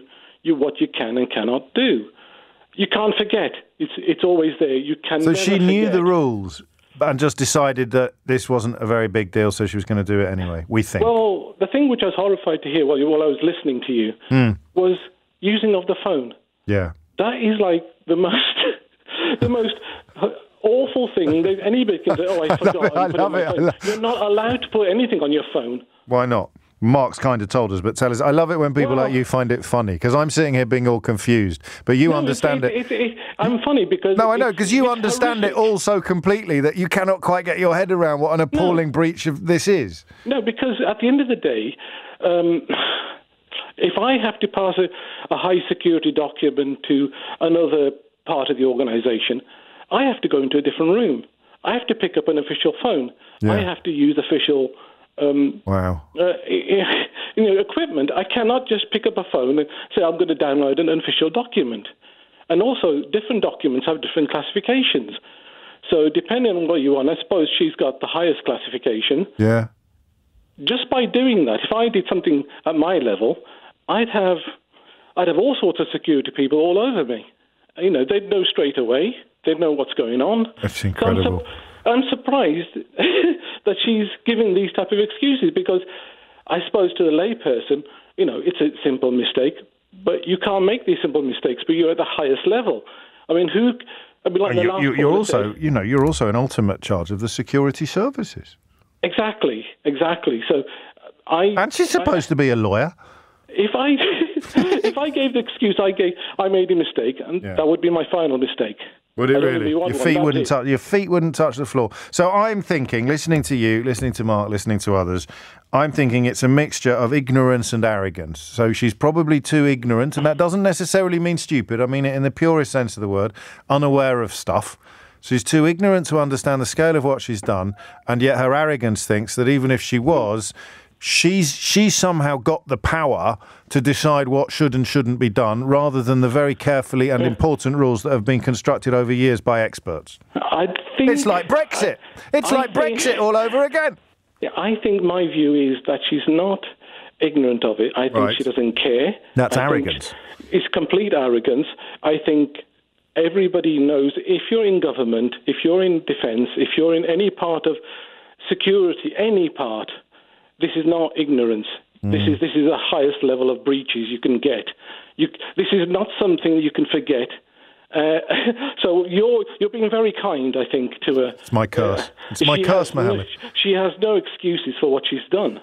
what you can and cannot do. You can't forget. It's always there. You can. So never she knew forget. the rules and just decided that this wasn't a very big deal, so she was going to do it anyway, we think. Well, the thing which I was horrified to hear while I was listening to you was using of the phone. Yeah. That is like the most awful thing that anybody can say, I forgot. I love it. You're not allowed to put anything on your phone. Why not? Mark's kind of told us, but tell us. I love it when people like you find it funny, because I'm sitting here being all confused, but you understand it. I'm funny because... No, I know, because you understand it all so completely that you cannot quite get your head around what an appalling breach of this is. No, because at the end of the day, if I have to pass a high-security document to another part of the organisation, I have to go into a different room. I have to pick up an official phone. Yeah. I have to use official... equipment. I cannot just pick up a phone and say I'm going to download an official document. And also, different documents have different classifications. So depending on what you want, I suppose she's got the highest classification. Yeah. Just by doing that, if I did something at my level, I'd have all sorts of security people all over me. They'd know straight away. They'd know what's going on. That's incredible. I'm surprised that she's giving these type of excuses, because I suppose to the layperson, it's a simple mistake, but you can't make these simple mistakes, but you're at the highest level. I mean, you're also in ultimate charge of the security services. Exactly. So and she's supposed to be a lawyer. If I gave the excuse I made a mistake, and that would be my final mistake. Would it really? Your feet wouldn't touch the floor. So I'm thinking, listening to you, listening to Mark, listening to others, I'm thinking it's a mixture of ignorance and arrogance. So she's probably too ignorant, and that doesn't necessarily mean stupid. I mean it in the purest sense of the word, unaware of stuff. She's too ignorant to understand the scale of what she's done, and yet her arrogance thinks that even if she was, she's somehow got the power to decide what should and shouldn't be done, rather than the very carefully and important rules that have been constructed over years by experts. It's like Brexit. It's like Brexit all over again. Yeah, I think my view is that she's not ignorant of it. I think she doesn't care. That's arrogance. It's complete arrogance. I think everybody knows, if you're in government, if you're in defence, if you're in any part of security, any part, this is not ignorance. This is the highest level of breaches you can get. This is not something you can forget. So you're being very kind, I think, to her. It's my curse. It's my curse, Mohammed. She has no excuses for what she's done.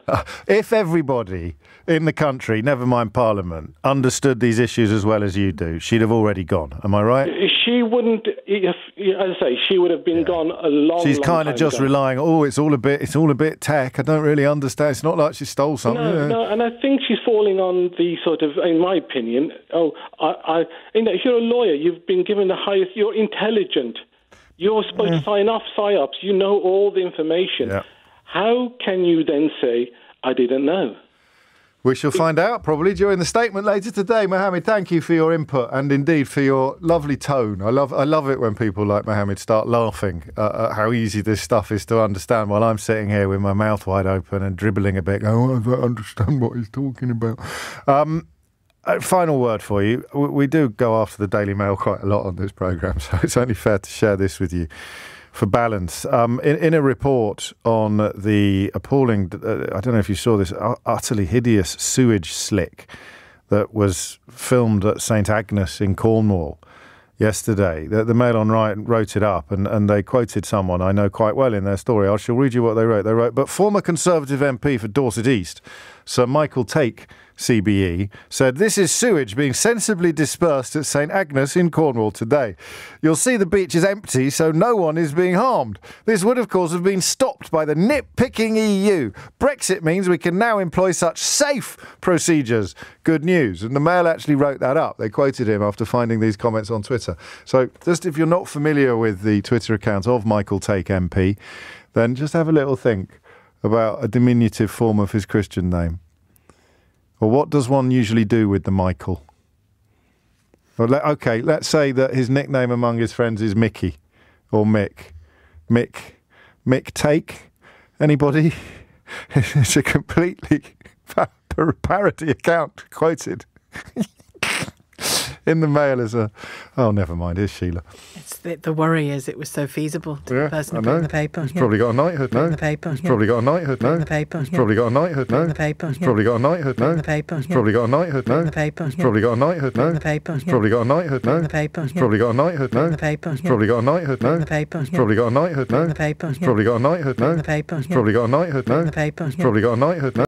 If everybody in the country, never mind Parliament, understood these issues as well as you do, she'd have already gone. Am I right? She wouldn't. As I say, she would have been gone a long. She's kind of just relying. It's all a bit tech. I don't really understand. It's not like she stole something. No, and I think she's falling on the sort of, in my opinion. If you're a lawyer, you've been given the highest. You're intelligent. You're supposed to sign off PSYOPs. You know all the information. Yeah. How can you then say, I didn't know? We shall find out probably during the statement later today. Mohammed, thank you for your input and indeed for your lovely tone. I love it when people like Mohammed start laughing at how easy this stuff is to understand, while I'm sitting here with my mouth wide open and dribbling a bit, going, I don't understand what he's talking about. Final word for you. We do go after the Daily Mail quite a lot on this programme, so it's only fair to share this with you for balance. In a report on the appalling, I don't know if you saw this, utterly hideous sewage slick that was filmed at St Agnes in Cornwall yesterday. The Mail on Right wrote it up, and they quoted someone I know quite well in their story. I shall read you what they wrote. They wrote, but former Conservative MP for Dorset East, Sir Michael Take, CBE, said, this is sewage being sensibly dispersed at St Agnes in Cornwall today. You'll see the beach is empty, so no one is being harmed. This would, of course, have been stopped by the nitpicking EU. Brexit means we can now employ such safe procedures. Good news. And the Mail actually wrote that up. They quoted him after finding these comments on Twitter. So just if you're not familiar with the Twitter account of Michael Take MP, then just have a little think about a diminutive form of his Christian name. Or what does one usually do with the Michael? Well, okay, let's say that his nickname among his friends is Mickey or Mick. Mick Take? Anybody? It's a completely parody account quoted in the Mail as a... Oh, never mind, here's Sheila. The worry is it was so feasible to the person who put it in the paper. He's probably got a knighthood now. In the paper. He's probably got a knighthood now. In the paper. He's probably got a knighthood now. In the paper. He's probably got a knighthood now. In the paper. He's probably got a knighthood now. In the paper. He's probably got a knighthood now. In the paper. He's probably got a knighthood now. In the paper. He's probably got a knighthood now. In the paper. He's probably got a knighthood now. In the paper. He's probably got a knighthood now. In the paper. He's probably got a knighthood now. In the paper. He's probably got a knighthood now. In the paper. He's probably got a knighthood now.